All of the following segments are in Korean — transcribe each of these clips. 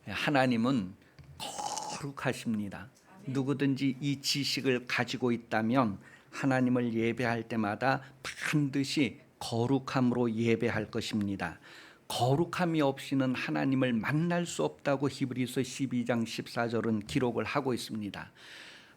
하나님은 거룩하십니다. 누구든지 이 지식을 가지고 있다면 하나님을 예배할 때마다 반드시 거룩함으로 예배할 것입니다. 거룩함이 없이는 하나님을 만날 수 없다고 히브리서 12장 14절은 기록을 하고 있습니다.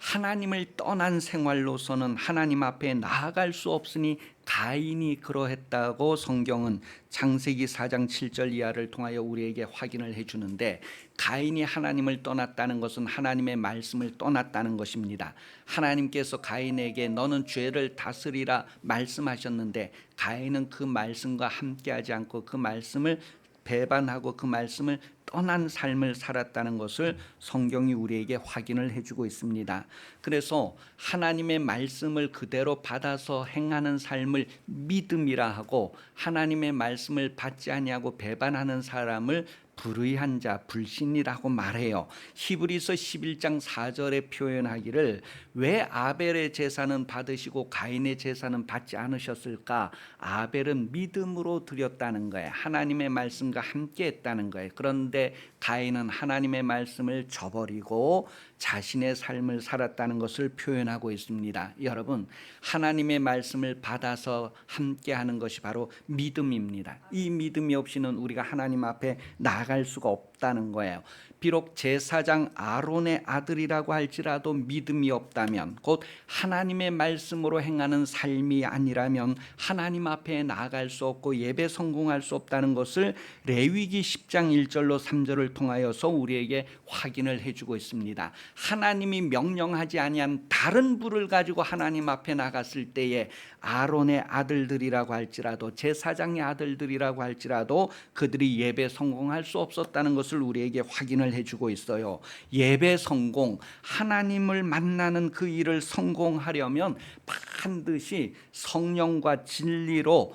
하나님을 떠난 생활로서는 하나님 앞에 나아갈 수 없으니 가인이 그러했다고 성경은 창세기 4장 7절 이하를 통하여 우리에게 확인을 해주는데, 가인이 하나님을 떠났다는 것은 하나님의 말씀을 떠났다는 것입니다. 하나님께서 가인에게 너는 죄를 다스리라 말씀하셨는데 가인은 그 말씀과 함께하지 않고 그 말씀을 배반하고 그 말씀을 떠난 삶을 살았다는 것을 성경이 우리에게 확인을 해주고 있습니다. 그래서 하나님의 말씀을 그대로 받아서 행하는 삶을 믿음이라 하고, 하나님의 말씀을 받지 아니하고 배반하는 사람을 불의한 자, 불신이라고 말해요. 히브리서 11장 4절에 표현하기를 왜 아벨의 제사는 받으시고 가인의 제사는 받지 않으셨을까? 아벨은 믿음으로 드렸다는 거예요. 하나님의 말씀과 함께 했다는 거예요. 그런데 가인은 하나님의 말씀을 저버리고 자신의 삶을 살았다는 것을 표현하고 있습니다. 여러분, 하나님의 말씀을 받아서 함께하는 것이 바로 믿음입니다. 이 믿음이 없이는 우리가 하나님 앞에 나아갈 수가 없다는 거예요. 비록 제사장 아론의 아들이라고 할지라도 믿음이 없다면, 곧 하나님의 말씀으로 행하는 삶이 아니라면 하나님 앞에 나아갈 수 없고 예배 성공할 수 없다는 것을 레위기 10장 1절로 3절을 통하여서 우리에게 확인을 해주고 있습니다. 하나님이 명령하지 아니한 다른 불을 가지고 하나님 앞에 나갔을 때에 아론의 아들들이라고 할지라도 제사장의 아들들이라고 할지라도 그들이 예배 성공할 수 없었다는 것을 우리에게 확인을 해주고 있어요. 예배 성공, 하나님을 만나는 그 일을 성공하려면 반드시 성령과 진리로,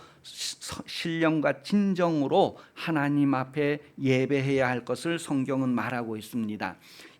신령과 진정으로 하나님 앞에 예배해야 할 것을 성경은 말하고 있습니다.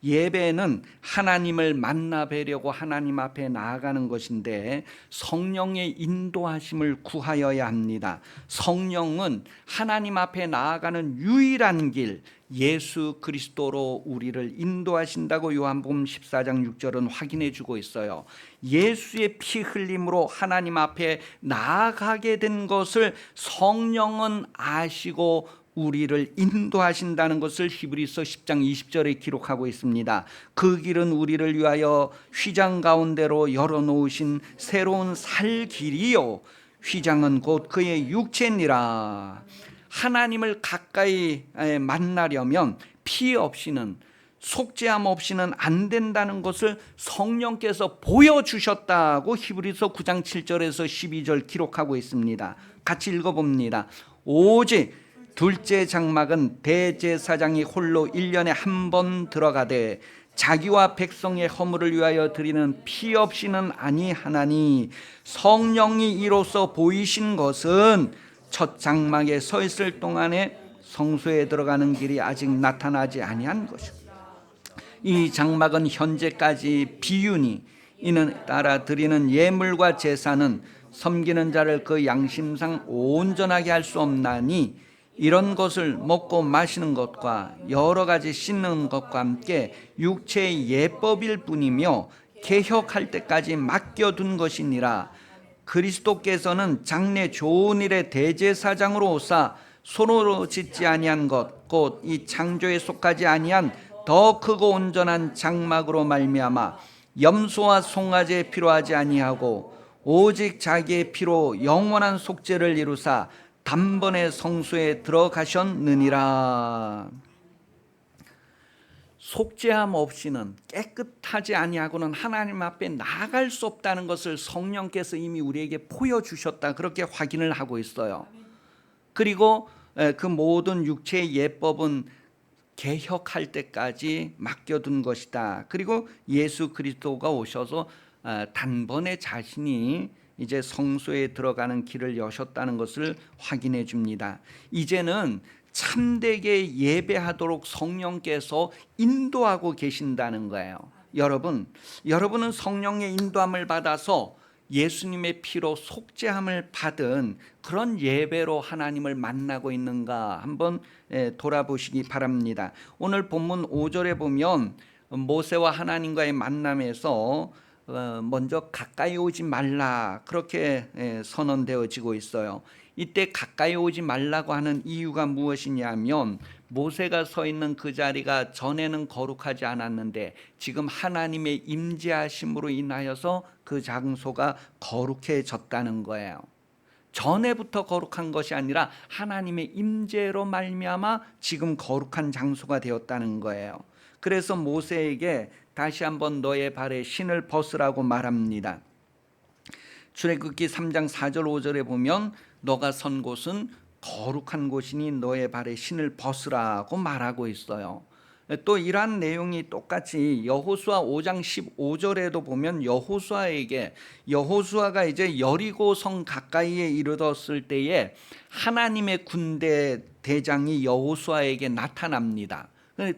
예배는 하나님을 만나 뵈려고 하나님 앞에 나아가는 것인데 성령의 인도하심을 구하여야 합니다. 성령은 하나님 앞에 나아가는 유일한 길, 예수 그리스도로 우리를 인도하신다고 요한복음 14장 6절은 확인해 주고 있어요. 예수의 피 흘림으로 하나님 앞에 나아가게 된 것을 성령은 아시고 우리를 인도하신다는 것을 히브리서 10장 20절에 기록하고 있습니다. 그 길은 우리를 위하여 휘장 가운데로 열어놓으신 새로운 살 길이요, 휘장은 곧 그의 육체니라. 하나님을 가까이 만나려면 피 없이는, 속죄함 없이는 안 된다는 것을 성령께서 보여주셨다고 히브리서 9장 7절에서 12절 기록하고 있습니다. 같이 읽어봅니다. 오직 둘째 장막은 대제사장이 홀로 1년에 한 번 들어가되 자기와 백성의 허물을 위하여 드리는 피 없이는 아니하나니, 성령이 이로써 보이신 것은 첫 장막에 서 있을 동안에 성소에 들어가는 길이 아직 나타나지 아니한 것이고, 이 장막은 현재까지 비유니 이는 따라 드리는 예물과 제사는 섬기는 자를 그 양심상 온전하게 할 수 없나니, 이런 것을 먹고 마시는 것과 여러 가지 씻는 것과 함께 육체의 예법일 뿐이며 개혁할 때까지 맡겨둔 것이니라. 그리스도께서는 장래 좋은 일의 대제사장으로 오사 손으로 짓지 아니한 것, 곧 이 창조에 속하지 아니한 더 크고 온전한 장막으로 말미암아 염소와 송아지의 피로 하지 아니하고 오직 자기의 피로 영원한 속죄를 이루사 단번에 성소에 들어가셨느니라. 속죄함 없이는, 깨끗하지 아니하고는 하나님 앞에 나아갈 수 없다는 것을 성령께서 이미 우리에게 보여주셨다, 그렇게 확인을 하고 있어요. 그리고 그 모든 육체의 예법은 개혁할 때까지 맡겨둔 것이다. 그리고 예수 그리스도가 오셔서 단번에 자신이 이제 성소에 들어가는 길을 여셨다는 것을 확인해 줍니다. 이제는 참되게 예배하도록 성령께서 인도하고 계신다는 거예요. 여러분은 성령의 인도함을 받아서 예수님의 피로 속죄함을 받은 그런 예배로 하나님을 만나고 있는가 한번 돌아보시기 바랍니다. 오늘 본문 5절에 보면 모세와 하나님과의 만남에서 먼저 가까이 오지 말라 그렇게 선언되어지고 있어요. 이때 가까이 오지 말라고 하는 이유가 무엇이냐면 모세가 서 있는 그 자리가 전에는 거룩하지 않았는데 지금 하나님의 임재하심으로 인하여서 그 장소가 거룩해졌다는 거예요. 전에부터 거룩한 것이 아니라 하나님의 임재로 말미암아 지금 거룩한 장소가 되었다는 거예요. 그래서 모세에게 다시 한번 너의 발에 신을 벗으라고 말합니다. 출애굽기 3장 4절 5절에 보면 너가 선 곳은 거룩한 곳이니 너의 발에 신을 벗으라고 말하고 있어요. 또 이러한 내용이 똑같이 여호수아 5장 15절에도 보면 여호수아가 이제 여리고 성 가까이에 이르렀을 때에 하나님의 군대 대장이 여호수아에게 나타납니다.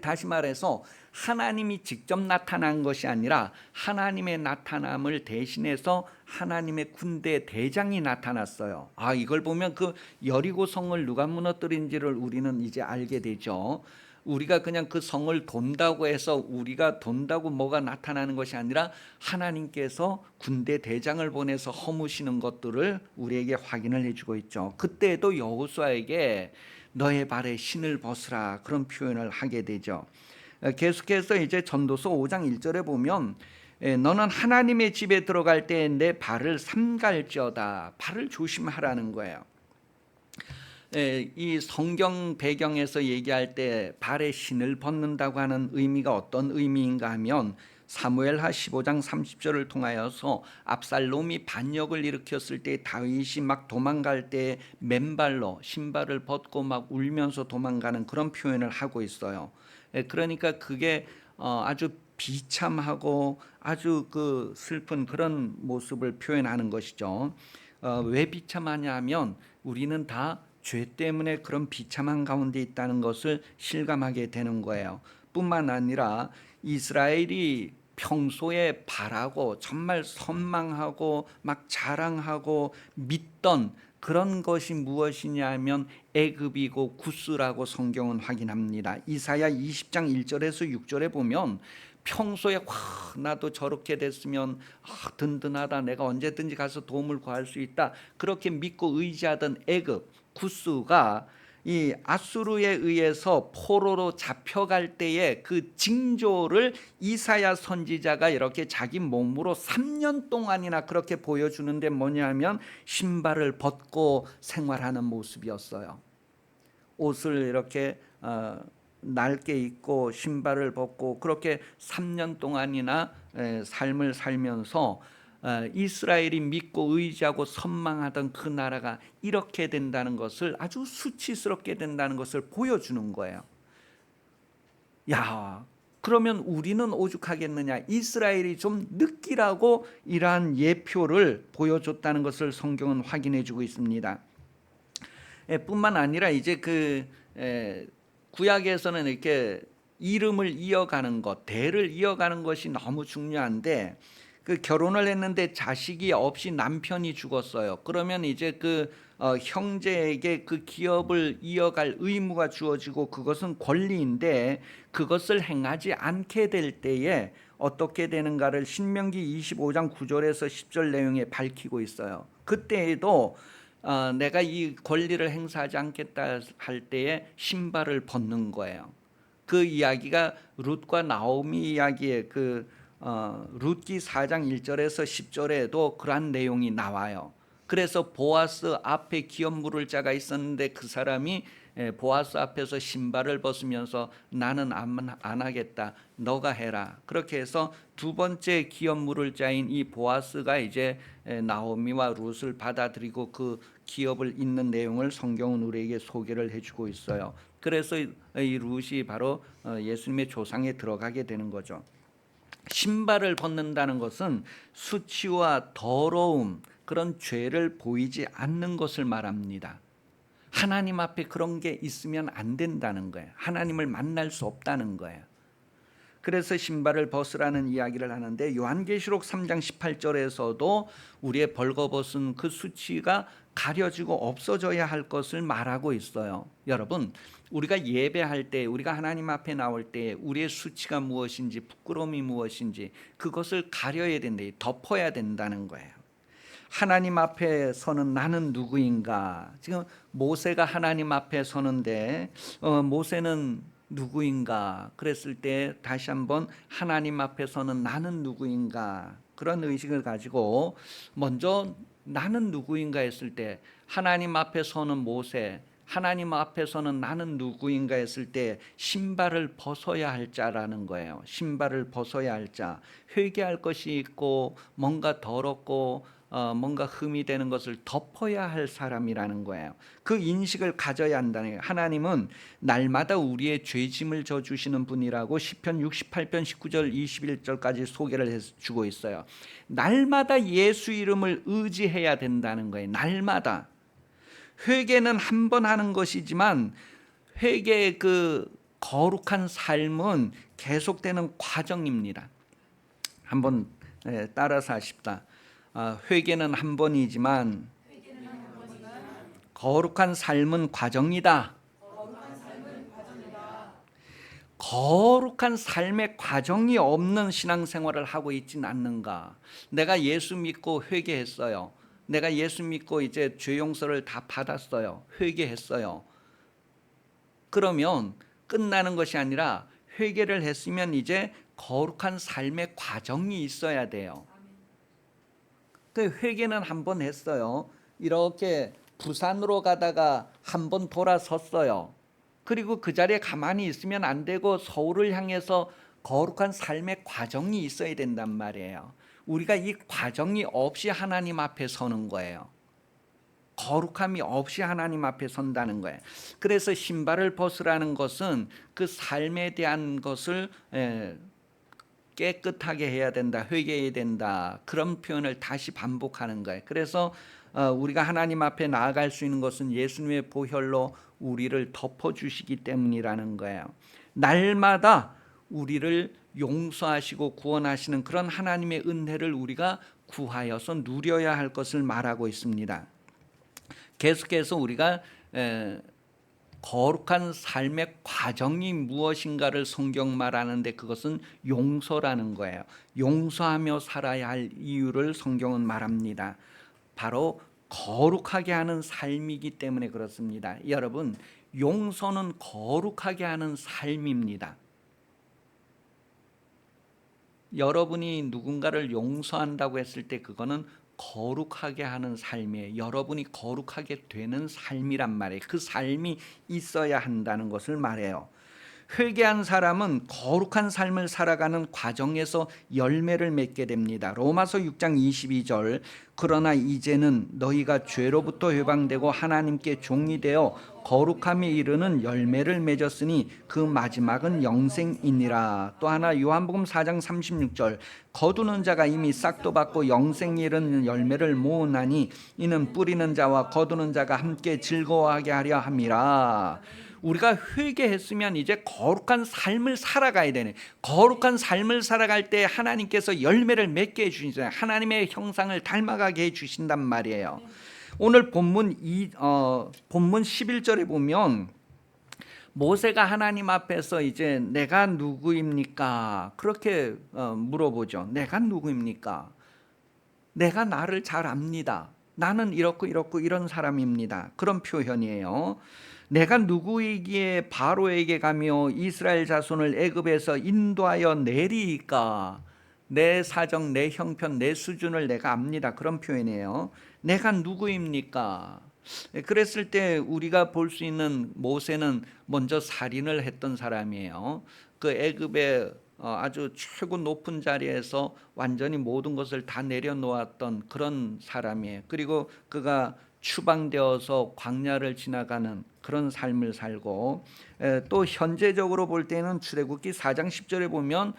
다시 말해서 하나님이 직접 나타난 것이 아니라 하나님의 나타남을 대신해서 하나님의 군대 대장이 나타났어요. 이걸 보면 그 여리고 성을 누가 무너뜨린지를 우리는 이제 알게 되죠. 우리가 그냥 그 성을 돈다고 해서 우리가 돈다고 뭐가 나타나는 것이 아니라 하나님께서 군대 대장을 보내서 허무시는 것들을 우리에게 확인을 해주고 있죠. 그때도 여호수아에게 너의 발에 신을 벗으라 그런 표현을 하게 되죠. 계속해서 이제 전도서 5장 1절에 보면 너는 하나님의 집에 들어갈 때 내 발을 삼갈지어다. 발을 조심하라는 거예요. 이 성경 배경에서 얘기할 때 발에 신을 벗는다고 하는 의미가 어떤 의미인가 하면 사무엘하 15장 30절을 통하여서 압살롬이 반역을 일으켰을 때 다윗이 막 도망갈 때 맨발로 신발을 벗고 막 울면서 도망가는 그런 표현을 하고 있어요. 그러니까 그게 아주 비참하고 아주 그 슬픈 그런 모습을 표현하는 것이죠. 왜 비참하냐 하면 우리는 다 죄 때문에 그런 비참한 가운데 있다는 것을 실감하게 되는 거예요. 뿐만 아니라 이스라엘이 평소에 바라고 정말 선망하고 막 자랑하고 믿던 그런 것이 무엇이냐 하면 애굽이고 구스라고 성경은 확인합니다. 이사야 20장 1절에서 6절에 보면 평소에 나도 저렇게 됐으면 든든하다, 내가 언제든지 가서 도움을 구할 수 있다, 그렇게 믿고 의지하던 애굽 구스가 이 아수르에 의해서 포로로 잡혀갈 때의 그 징조를 이사야 선지자가 이렇게 자기 몸으로 3년 동안이나 그렇게 보여주는데 뭐냐면 신발을 벗고 생활하는 모습이었어요. 옷을 이렇게 낡게 입고 신발을 벗고 그렇게 3년 동안이나 삶을 살면서 이스라엘이 믿고 의지하고 선망하던 그 나라가 이렇게 된다는 것을, 아주 수치스럽게 된다는 것을 보여주는 거예요. 그러면 우리는 오죽하겠느냐. 이스라엘이 좀 느끼라고 이러한 예표를 보여줬다는 것을 성경은 확인해 주고 있습니다. 뿐만 아니라 이제 구약에서는 이렇게 이름을 이어가는 것, 대를 이어가는 것이 너무 중요한데, 결혼을 했는데 자식이 없이 남편이 죽었어요. 그러면 이제 형제에게 그 기업을 이어갈 의무가 주어지고 그것은 권리인데 그것을 행하지 않게 될 때에 어떻게 되는가를 신명기 25장 9절에서 10절 내용에 밝히고 있어요. 그때에도 내가 이 권리를 행사하지 않겠다 할 때에 신발을 벗는 거예요. 그 이야기가 룻과 나오미 이야기의 룻기 4장 1절에서 10절에도 그러한 내용이 나와요. 그래서 보아스 앞에 기업 물을 자가 있었는데 그 사람이 보아스 앞에서 신발을 벗으면서 나는 안 하겠다, 너가 해라. 그렇게 해서 두 번째 기업 물을 자인 이 보아스가 이제 나오미와 룻을 받아들이고 그 기업을 잇는 내용을 성경은 우리에게 소개를 해주고 있어요. 그래서 이 룻이 바로 예수님의 조상에 들어가게 되는 거죠. 신발을 벗는다는 것은 수치와 더러움, 그런 죄를 보이지 않는 것을 말합니다. 하나님 앞에 그런 게 있으면 안 된다는 거예요. 하나님을 만날 수 없다는 거예요. 그래서 신발을 벗으라는 이야기를 하는데 요한계시록 3장 18절에서도 우리의 벌거벗은 그 수치가 가려지고 없어져야 할 것을 말하고 있어요. 여러분, 우리가 예배할 때, 우리가 하나님 앞에 나올 때 우리의 수치가 무엇인지, 부끄러움이 무엇인지 그것을 가려야 된다, 덮어야 된다는 거예요. 하나님 앞에 서는 나는 누구인가? 지금 모세가 하나님 앞에 서는데 모세는 누구인가? 그랬을 때 다시 한번 하나님 앞에 서는 나는 누구인가? 그런 의식을 가지고 먼저 나는 누구인가 했을 때 하나님 앞에 서는 모세, 하나님 앞에서는 나는 누구인가 했을 때 신발을 벗어야 할 자라는 거예요. 신발을 벗어야 할 자. 회개할 것이 있고 뭔가 더럽고 뭔가 흠이 되는 것을 덮어야 할 사람이라는 거예요. 그 인식을 가져야 한다는 거예요. 하나님은 날마다 우리의 죄짐을 져주시는 분이라고 시편 68편 19절 21절까지 소개를 해주고 있어요. 날마다 예수 이름을 의지해야 된다는 거예요. 날마다. 회개는 한 번 하는 것이지만 회개의 그 거룩한 삶은 계속되는 과정입니다. 한번 따라서 하십시다. 회개는 한 번이지만 거룩한 삶은 과정이다. 거룩한 삶의 과정이 없는 신앙생활을 하고 있지는 않는가? 내가 예수 믿고 회개했어요. 내가 예수 믿고 이제 죄 용서를 다 받았어요. 회개했어요. 그러면 끝나는 것이 아니라 회개를 했으면 이제 거룩한 삶의 과정이 있어야 돼요. 회개는 한 번 했어요. 이렇게 부산으로 가다가 한 번 돌아섰어요. 그리고 그 자리에 가만히 있으면 안 되고 서울을 향해서 거룩한 삶의 과정이 있어야 된단 말이에요. 우리가 이 과정이 없이 하나님 앞에 서는 거예요. 거룩함이 없이 하나님 앞에 선다는 거예요. 그래서 신발을 벗으라는 것은 그 삶에 대한 것을 깨끗하게 해야 된다, 회개해야 된다, 그런 표현을 다시 반복하는 거예요. 그래서 우리가 하나님 앞에 나아갈 수 있는 것은 예수님의 보혈로 우리를 덮어주시기 때문이라는 거예요. 날마다 우리를 용서하시고 구원하시는 그런 하나님의 은혜를 우리가 구하여서 누려야 할 것을 말하고 있습니다. 계속해서 우리가 거룩한 삶의 과정이 무엇인가를 성경 말하는데 그것은 용서라는 거예요. 용서하며 살아야 할 이유를 성경은 말합니다. 바로 거룩하게 하는 삶이기 때문에 그렇습니다. 여러분, 용서는 거룩하게 하는 삶입니다. 여러분이 누군가를 용서한다고 했을 때 그거는 거룩하게 하는 삶이에요. 여러분이 거룩하게 되는 삶이란 말이에요. 그 삶이 있어야 한다는 것을 말해요. 회개한 사람은 거룩한 삶을 살아가는 과정에서 열매를 맺게 됩니다. 로마서 6장 22절 그러나 이제는 너희가 죄로부터 해방되고 하나님께 종이 되어 거룩함에 이르는 열매를 맺었으니 그 마지막은 영생이니라. 또 하나 요한복음 4장 36절 거두는 자가 이미 싹도 받고 영생에 이르는 열매를 모으나니 이는 뿌리는 자와 거두는 자가 함께 즐거워하게 하려 함이라. 우리가 회개했으면 이제 거룩한 삶을 살아가야 되네. 거룩한 삶을 살아갈 때 하나님께서 열매를 맺게 해주시잖아요. 하나님의 형상을 닮아가게 해주신단 말이에요. 오늘 본문 11절에 보면 모세가 하나님 앞에서 이제 내가 누구입니까? 그렇게 물어보죠. 내가 누구입니까? 내가 나를 잘 압니다. 나는 이렇고 이렇고 이런 사람입니다. 그런 표현이에요. 내가 누구이기에 바로에게 가며 이스라엘 자손을 애굽에서 인도하여 내리까? 내 사정, 내 형편, 내 수준을 내가 압니다. 그런 표현이에요. 내가 누구입니까? 그랬을 때 우리가 볼 수 있는 모세는 먼저 살인을 했던 사람이에요. 그 애굽의 아주 최고 높은 자리에서 완전히 모든 것을 다 내려놓았던 그런 사람이에요. 그리고 그가 추방되어서 광야를 지나가는 그런 삶을 살고 또 현재적으로 볼 때는 출애굽기 4장 10절에 보면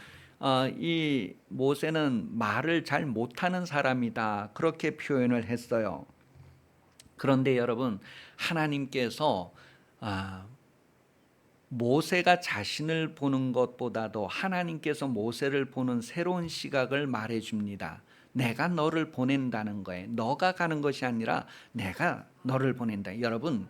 이 모세는 말을 잘 못하는 사람이다 그렇게 표현을 했어요. 그런데 여러분 하나님께서 모세가 자신을 보는 것보다도 하나님께서 모세를 보는 새로운 시각을 말해 줍니다. 내가 너를 보낸다는 거예요. 너가 가는 것이 아니라 내가 너를 보낸다. 여러분,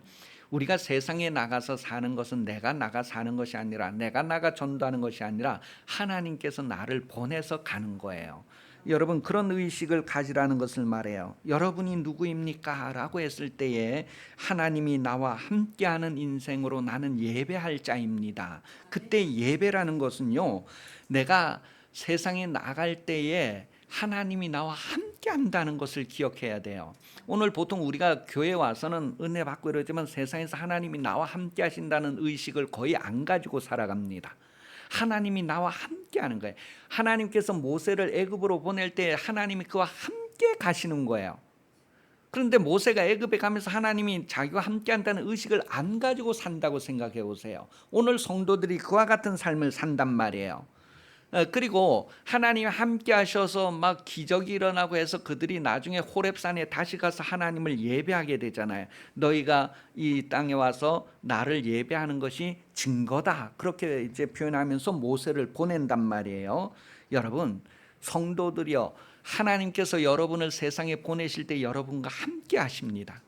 우리가 세상에 나가서 사는 것은 내가 나가 사는 것이 아니라, 내가 나가 전도하는 것이 아니라 하나님께서 나를 보내서 가는 거예요. 여러분, 그런 의식을 가지라는 것을 말해요. 여러분이 누구입니까? 라고 했을 때에 하나님이 나와 함께하는 인생으로 나는 예배할 자입니다. 그때 예배라는 것은요, 내가 세상에 나갈 때에 하나님이 나와 함께 한다는 것을 기억해야 돼요. 오늘 보통 우리가 교회 와서는 은혜 받고 이러지만 세상에서 하나님이 나와 함께 하신다는 의식을 거의 안 가지고 살아갑니다. 하나님이 나와 함께 하는 거예요. 하나님께서 모세를 애굽으로 보낼 때 하나님이 그와 함께 가시는 거예요. 그런데 모세가 애굽에 가면서 하나님이 자기와 함께 한다는 의식을 안 가지고 산다고 생각해 보세요. 오늘 성도들이 그와 같은 삶을 산단 말이에요. 그리고 하나님이 함께 하셔서 막 기적이 일어나고 해서 그들이 나중에 호렙산에 다시 가서 하나님을 예배하게 되잖아요. 너희가 이 땅에 와서 나를 예배하는 것이 증거다. 그렇게 이제 표현하면서 모세를 보낸단 말이에요. 여러분, 성도들이여, 하나님께서 여러분을 세상에 보내실 때 여러분과 함께 하십니다.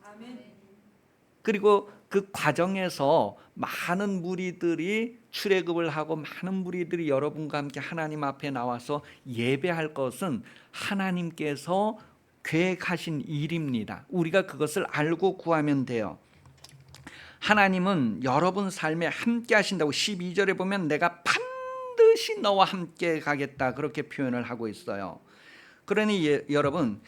그리고 그 과정에서 많은 무리들이 출애굽을 하고 많은 무리들이 여러분과 함께 하나님 앞에 나와서 예배할 것은 하나님께서 계획하신 일입니다. 우리가 그것을 알고 구하면 돼요. 하나님은 여러분 삶에 함께 하신다고 12절에 보면 내가 반드시 너와 함께 가겠다 그렇게 표현을 하고 있어요. 그러니 여러분,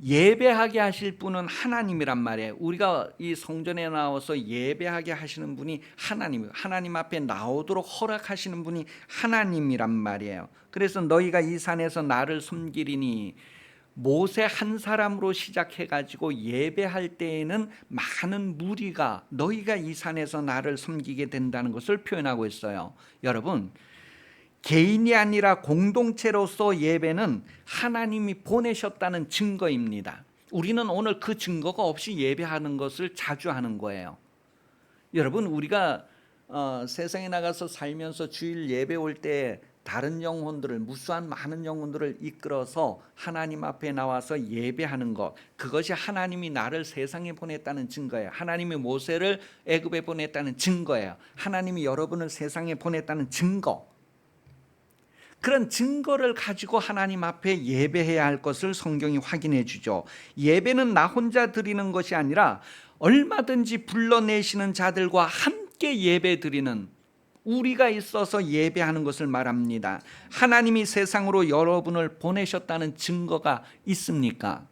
예배하게 하실 분은 하나님이란 말이에요. 우리가 이 성전에 나와서 예배하게 하시는 분이 하나님 앞에 나오도록 허락하시는 분이 하나님이란 말이에요. 그래서 너희가 이 산에서 나를 섬기리니, 모세 한 사람으로 시작해 가지고 예배할 때에는 많은 무리가 너희가 이 산에서 나를 섬기게 된다는 것을 표현하고 있어요. 여러분, 개인이 아니라 공동체로서 예배는 하나님이 보내셨다는 증거입니다. 우리는 오늘 그 증거가 없이 예배하는 것을 자주 하는 거예요. 여러분, 우리가 세상에 나가서 살면서 주일 예배 올 때 다른 영혼들을, 무수한 많은 영혼들을 이끌어서 하나님 앞에 나와서 예배하는 것, 그것이 하나님이 나를 세상에 보냈다는 증거예요. 하나님이 모세를 애굽에 보냈다는 증거예요. 하나님이 여러분을 세상에 보냈다는 증거. 그런 증거를 가지고 하나님 앞에 예배해야 할 것을 성경이 확인해 주죠. 예배는 나 혼자 드리는 것이 아니라 얼마든지 불러내시는 자들과 함께 예배 드리는, 우리가 있어서 예배하는 것을 말합니다. 하나님이 세상으로 여러분을 보내셨다는 증거가 있습니까?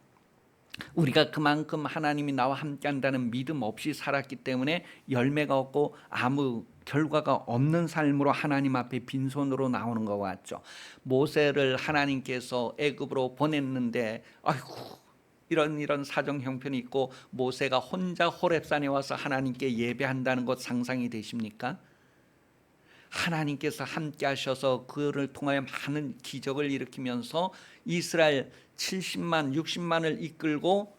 우리가 그만큼 하나님이 나와 함께 한다는 믿음 없이 살았기 때문에 열매가 없고 아무 결과가 없는 삶으로 하나님 앞에 빈손으로 나오는 것 같죠. 모세를 하나님께서 애굽으로 보냈는데 아이고, 이런 사정 형편이 있고 모세가 혼자 호렙산에 와서 하나님께 예배한다는 것 상상이 되십니까? 하나님께서 함께 하셔서 그를 통하여 많은 기적을 일으키면서 이스라엘 70만 60만을 이끌고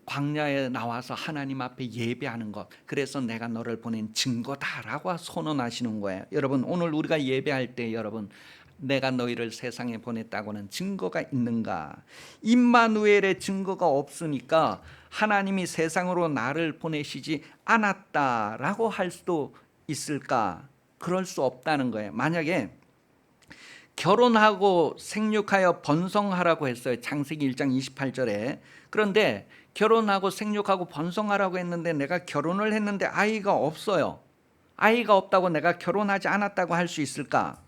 광야에 나와서 하나님 앞에 예배하는 것, 그래서 내가 너를 보낸 증거다라고 선언하시는 거예요. 여러분, 오늘 우리가 예배할 때 여러분, 내가 너희를 세상에 보냈다고는 증거가 있는가? 임마누엘의 증거가 없으니까 하나님이 세상으로 나를 보내시지 않았다라고 할 수도 있을까? 그럴 수 없다는 거예요. 만약에 결혼하고 생육하여 번성하라고 했어요. 창세기 1장 28절에. 그런데 결혼하고 생육하고 번성하라고 했는데 내가 결혼을 했는데 아이가 없어요. 아이가 없다고 내가 결혼하지 않았다고 할 수 있을까?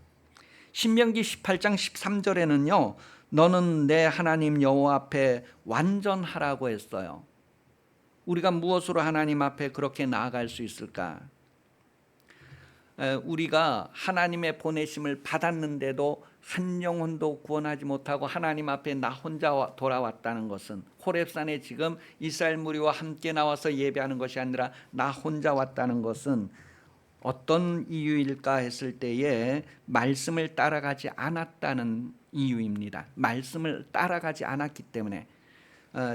신명기 18장 13절에는요. 너는 내 하나님 여호와 앞에 완전하라고 했어요. 우리가 무엇으로 하나님 앞에 그렇게 나아갈 수 있을까? 우리가 하나님의 보내심을 받았는데도 한 영혼도 구원하지 못하고 하나님 앞에 나 혼자 돌아왔다는 것은, 호렙산에 지금 이스라엘 무리와 함께 나와서 예배하는 것이 아니라 나 혼자 왔다는 것은 어떤 이유일까 했을 때에 말씀을 따라가지 않았다는 이유입니다. 말씀을 따라가지 않았기 때문에.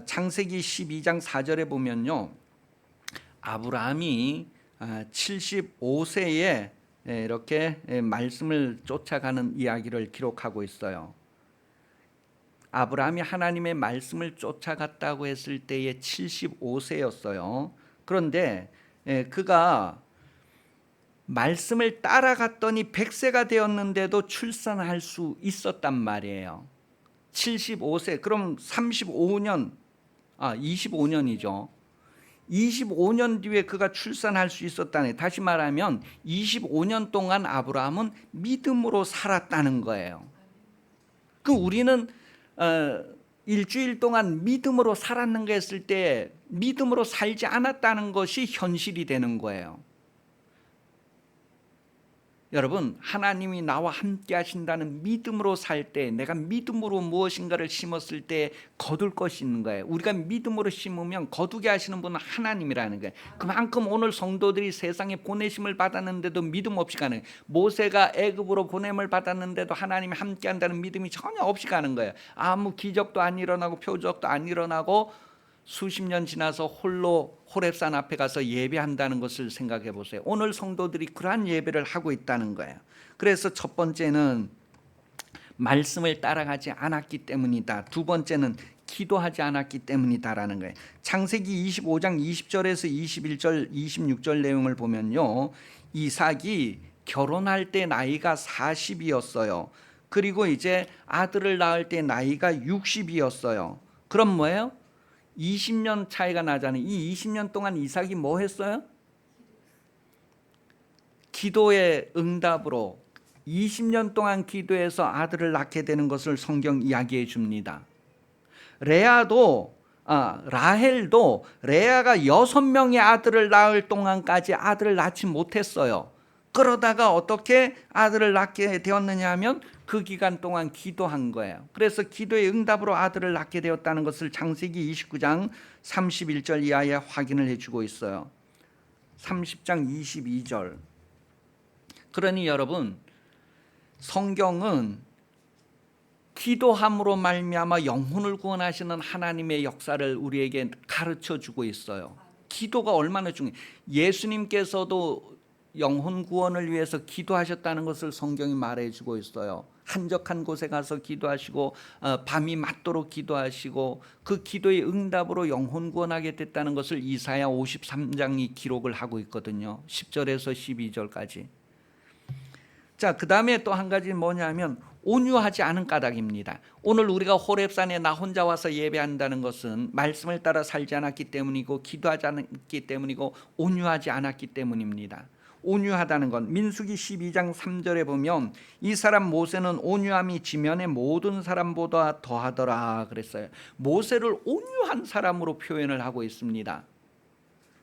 창세기 12장 4절에 보면요, 아브라함이 75세에 이렇게 말씀을 쫓아가는 이야기를 기록하고 있어요. 아브라함이 하나님의 말씀을 쫓아갔다고 했을 때에 75세였어요. 그런데 그가 말씀을 따라갔더니 100세가 되었는데도 출산할 수 있었단 말이에요. 75세, 그럼 35년, 25년이죠. 25년 뒤에 그가 출산할 수 있었다네. 다시 말하면 25년 동안 아브라함은 믿음으로 살았다는 거예요. 그 우리는 일주일 동안 믿음으로 살았는가 했을 때 믿음으로 살지 않았다는 것이 현실이 되는 거예요. 여러분, 하나님이 나와 함께 하신다는 믿음으로 살 때, 내가 믿음으로 무엇인가를 심었을 때 거둘 것이 있는 거예요. 우리가 믿음으로 심으면 거두게 하시는 분은 하나님이라는 거예요. 그만큼 오늘 성도들이 세상에 보내심을 받았는데도 믿음 없이 가는 거예요. 모세가 애굽으로 보냄을 받았는데도 하나님이 함께 한다는 믿음이 전혀 없이 가는 거예요. 아무 기적도 안 일어나고 표적도 안 일어나고 수십 년 지나서 홀로 호렙산 앞에 가서 예배한다는 것을 생각해 보세요. 오늘 성도들이 그러한 예배를 하고 있다는 거예요. 그래서 첫 번째는 말씀을 따라가지 않았기 때문이다. 두 번째는 기도하지 않았기 때문이다라는 거예요. 창세기 25장 20절에서 21절 26절 내용을 보면요, 이삭이 결혼할 때 나이가 40이었어요. 그리고 이제 아들을 낳을 때 나이가 60이었어요. 그럼 뭐예요? 20년 차이가 나잖아요. 이 20년 동안 이삭이 뭐 했어요? 기도의 응답으로 20년 동안 기도해서 아들을 낳게 되는 것을 성경 이야기해 줍니다. 라헬도 레아가 6명의 아들을 낳을 동안까지 아들을 낳지 못했어요. 그러다가 어떻게 아들을 낳게 되었느냐 하면 그 기간 동안 기도한 거예요. 그래서 기도의 응답으로 아들을 낳게 되었다는 것을 창세기 29장 31절 이하에 확인을 해주고 있어요. 30장 22절. 그러니 여러분, 성경은 기도함으로 말미암아 영혼을 구원하시는 하나님의 역사를 우리에게 가르쳐주고 있어요. 기도가 얼마나 중요해요. 예수님께서도 영혼 구원을 위해서 기도하셨다는 것을 성경이 말해주고 있어요. 한적한 곳에 가서 기도하시고 밤이 맞도록 기도하시고 그 기도의 응답으로 영혼 구원하게 됐다는 것을 이사야 53장이 기록을 하고 있거든요. 10절에서 12절까지. 자, 그 다음에 또 한 가지 뭐냐면 온유하지 않은 까닭입니다. 오늘 우리가 호렙산에 나 혼자 와서 예배한다는 것은 말씀을 따라 살지 않았기 때문이고 기도하지 않았기 때문이고 온유하지 않았기 때문입니다. 온유하다는 건 민수기 12장 3절에 보면 이 사람 모세는 온유함이 지면의 모든 사람보다 더하더라 그랬어요. 모세를 온유한 사람으로 표현을 하고 있습니다.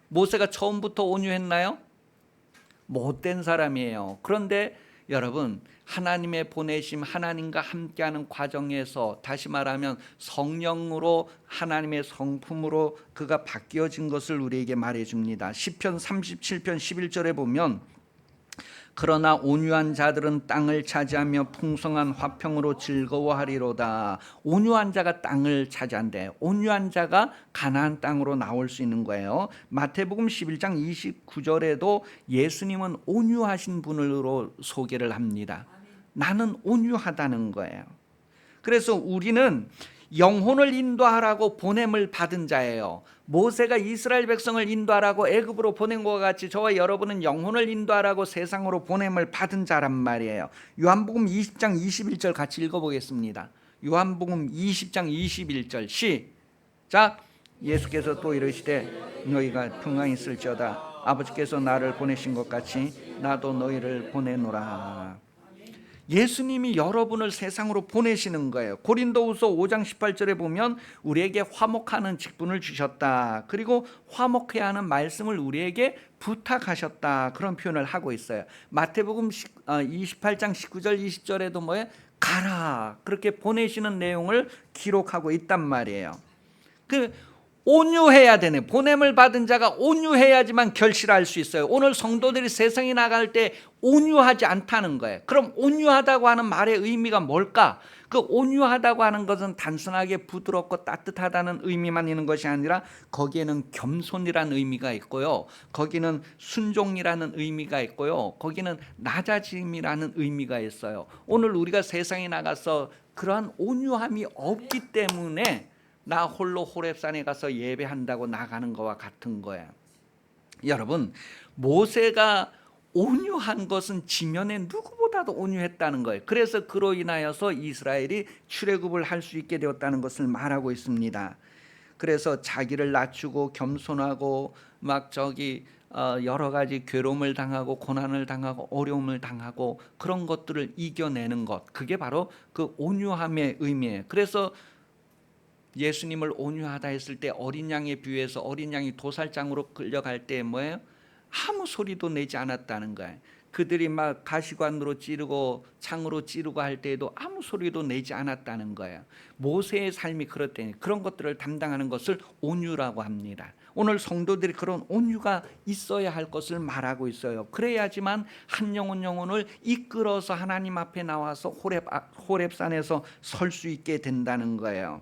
모세가 처음부터 온유했나요? 못된 사람이에요. 그런데 여러분, 하나님의 보내심, 하나님과 함께하는 과정에서 다시 말하면 성령으로 하나님의 성품으로 그가 바뀌어진 것을 우리에게 말해줍니다. 시편 37편 11절에 보면 그러나 온유한 자들은 땅을 차지하며 풍성한 화평으로 즐거워하리로다. 온유한 자가 땅을 차지한대. 온유한 자가 가나안 땅으로 나올 수 있는 거예요. 마태복음 11장 29절에도 예수님은 온유하신 분으로 소개를 합니다. 나는 온유하다는 거예요. 그래서 우리는 영혼을 인도하라고 보냄을 받은 자예요. 모세가 이스라엘 백성을 인도하라고 애굽으로 보낸 것과 같이 저와 여러분은 영혼을 인도하라고 세상으로 보냄을 받은 자란 말이에요. 요한복음 20장 21절 같이 읽어보겠습니다. 요한복음 20장 21절 시작. 예수께서 또 이르시되 너희가 평강이 있을지어다. 아버지께서 나를 보내신 것 같이 나도 너희를 보내노라. 예수님이 여러분을 세상으로 보내시는 거예요. 고린도후서 5장 18절에 보면 우리에게 화목하는 직분을 주셨다. 그리고 화목해야 하는 말씀을 우리에게 부탁하셨다. 그런 표현을 하고 있어요. 마태복음 28장 19절 20절에도 뭐예요? 가라. 그렇게 보내시는 내용을 기록하고 있단 말이에요. 온유해야 되네. 보냄을 받은 자가 온유해야지만 결실할 수 있어요. 오늘 성도들이 세상에 나갈 때 온유하지 않다는 거예요. 그럼 온유하다고 하는 말의 의미가 뭘까? 그 온유하다고 하는 것은 단순하게 부드럽고 따뜻하다는 의미만 있는 것이 아니라 거기에는 겸손이라는 의미가 있고요, 거기는 순종이라는 의미가 있고요, 거기는 낮아짐이라는 의미가 있어요. 오늘 우리가 세상에 나가서 그러한 온유함이 없기 때문에 나 홀로 호렙산에 가서 예배한다고 나가는 거와 같은 거예요. 여러분, 모세가 온유한 것은 지면에 누구보다도 온유했다는 거예요. 그래서 그로 인하여서 이스라엘이 출애굽을 할 수 있게 되었다는 것을 말하고 있습니다. 그래서 자기를 낮추고 겸손하고 막 여러 가지 괴로움을 당하고 고난을 당하고 어려움을 당하고 그런 것들을 이겨내는 것, 그게 바로 그 온유함의 의미예요. 그래서 예수님을 온유하다 했을 때 어린 양에 비유해서 어린 양이 도살장으로 끌려갈 때 뭐예요? 아무 소리도 내지 않았다는 거예요. 그들이 막 가시관으로 찌르고 창으로 찌르고 할 때에도 아무 소리도 내지 않았다는 거예요. 모세의 삶이 그렇다니, 그런 것들을 담당하는 것을 온유라고 합니다. 오늘 성도들이 그런 온유가 있어야 할 것을 말하고 있어요. 그래야지만 한 영혼을 이끌어서 하나님 앞에 나와서 호렙산에서 설 수 있게 된다는 거예요.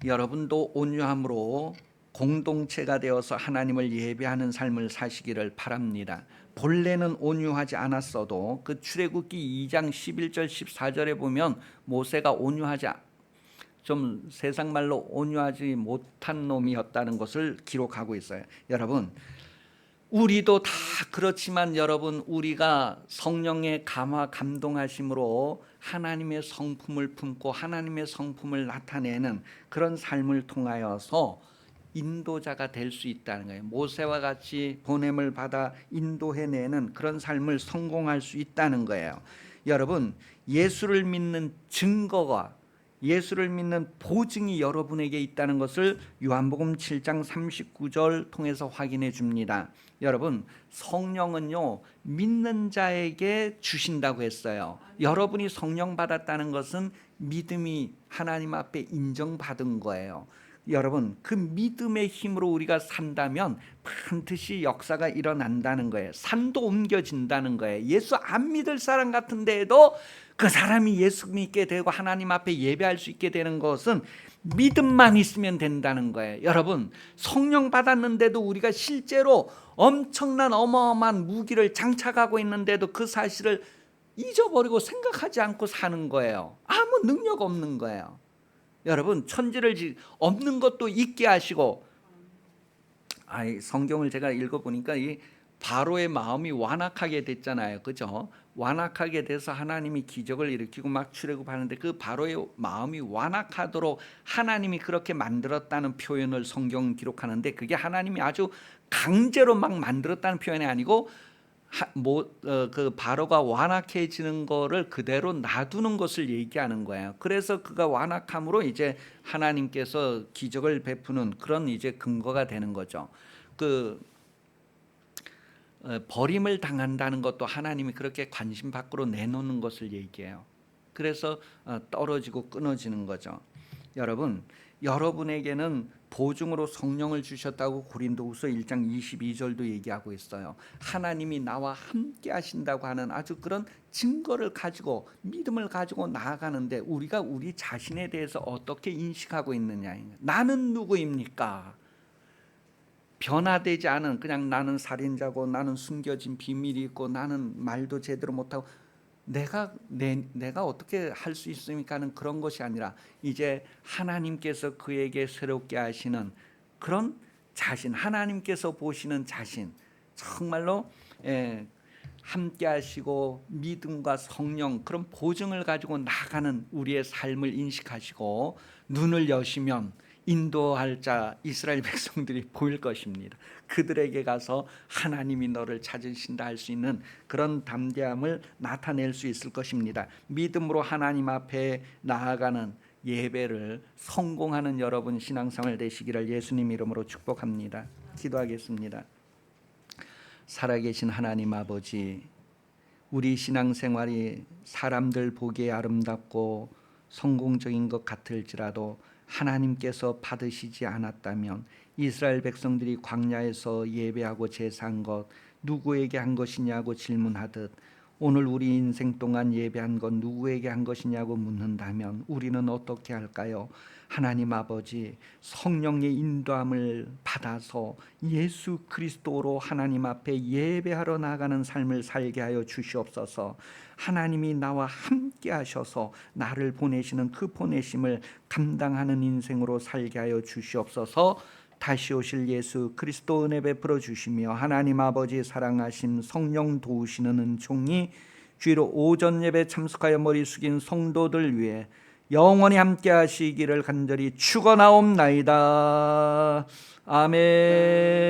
여러분도 온유함으로 공동체가 되어서 하나님을 예배하는 삶을 사시기를 바랍니다. 본래는 온유하지 않았어도 그 출애굽기 2장 11절 14절에 보면 모세가 좀 세상 말로 온유하지 못한 놈이었다는 것을 기록하고 있어요. 여러분, 우리도 다 그렇지만 여러분, 우리가 성령의 감화 감동하심으로 하나님의 성품을 품고 하나님의 성품을 나타내는 그런 삶을 통하여서 인도자가 될 수 있다는 거예요. 모세와 같이 보냄을 받아 인도해내는 그런 삶을 성공할 수 있다는 거예요. 여러분, 예수를 믿는 증거가, 예수를 믿는 보증이 여러분에게 있다는 것을 요한복음 7장 39절 통해서 확인해 줍니다. 여러분, 성령은요 믿는 자에게 주신다고 했어요. 여러분이 성령 받았다는 것은 믿음이 하나님 앞에 인정받은 거예요. 여러분, 그 믿음의 힘으로 우리가 산다면 반드시 역사가 일어난다는 거예요. 산도 옮겨진다는 거예요. 예수 안 믿을 사람 같은 데에도 그 사람이 예수 믿게 되고 하나님 앞에 예배할 수 있게 되는 것은 믿음만 있으면 된다는 거예요. 여러분, 성령 받았는데도 우리가 실제로 엄청난 어마어마한 무기를 장착하고 있는데도 그 사실을 잊어버리고 생각하지 않고 사는 거예요. 아무 능력 없는 거예요. 여러분, 천지를 없는 것도 있게 하시고, 성경을 제가 읽어보니까 이 바로의 마음이 완악하게 됐잖아요. 그죠? 완악하게 돼서 하나님이 기적을 일으키고 막 출애굽하는데 그 바로의 마음이 완악하도록 하나님이 그렇게 만들었다는 표현을 성경은 기록하는데, 그게 하나님이 아주 강제로 막 만들었다는 표현이 아니고 그 바로가 완악해지는 거를 그대로 놔두는 것을 얘기하는 거예요. 그래서 그가 완악함으로 이제 하나님께서 기적을 베푸는 그런 이제 근거가 되는 거죠. 버림을 당한다는 것도 하나님이 그렇게 관심 밖으로 내놓는 것을 얘기해요. 그래서 떨어지고 끊어지는 거죠. 여러분, 여러분에게는 보증으로 성령을 주셨다고 고린도후서 1장 22절도 얘기하고 있어요. 하나님이 나와 함께 하신다고 하는 아주 그런 증거를 가지고 믿음을 가지고 나아가는데 우리가 우리 자신에 대해서 어떻게 인식하고 있느냐. 나는 누구입니까? 변화되지 않은, 그냥 나는 살인자고 나는 숨겨진 비밀이 있고 나는 말도 제대로 못하고 내가 어떻게 할 수 있습니까 하는 그런 것이 아니라 이제 하나님께서 그에게 새롭게 하시는 그런 자신, 하나님께서 보시는 자신, 정말로 함께 하시고 믿음과 성령 그런 보증을 가지고 나가는 우리의 삶을 인식하시고 눈을 여시면 인도할 자 이스라엘 백성들이 보일 것입니다. 그들에게 가서 하나님이 너를 찾으신다 할 수 있는 그런 담대함을 나타낼 수 있을 것입니다. 믿음으로 하나님 앞에 나아가는 예배를 성공하는 여러분 신앙생활 되시기를 예수님 이름으로 축복합니다. 기도하겠습니다. 살아계신 하나님 아버지, 우리 신앙생활이 사람들 보기에 아름답고 성공적인 것 같을지라도 하나님께서 받으시지 않았다면 이스라엘 백성들이 광야에서 예배하고 제사한 것 누구에게 한 것이냐고 질문하듯 오늘 우리 인생 동안 예배한 것 누구에게 한 것이냐고 묻는다면 우리는 어떻게 할까요? 하나님 아버지, 성령의 인도함을 받아서 예수 그리스도로 하나님 앞에 예배하러 나가는 삶을 살게 하여 주시옵소서. 하나님이 나와 함께 하셔서 나를 보내시는 그 보내심을 감당하는 인생으로 살게 하여 주시옵소서. 다시 오실 예수 그리스도 은혜 베풀어 주시며 하나님 아버지 사랑하심 성령 도우시는 은총이 주로 오전 예배 참석하여 머리 숙인 성도들 위해 영원히 함께 하시기를 간절히 축원하옵나이다. 아멘.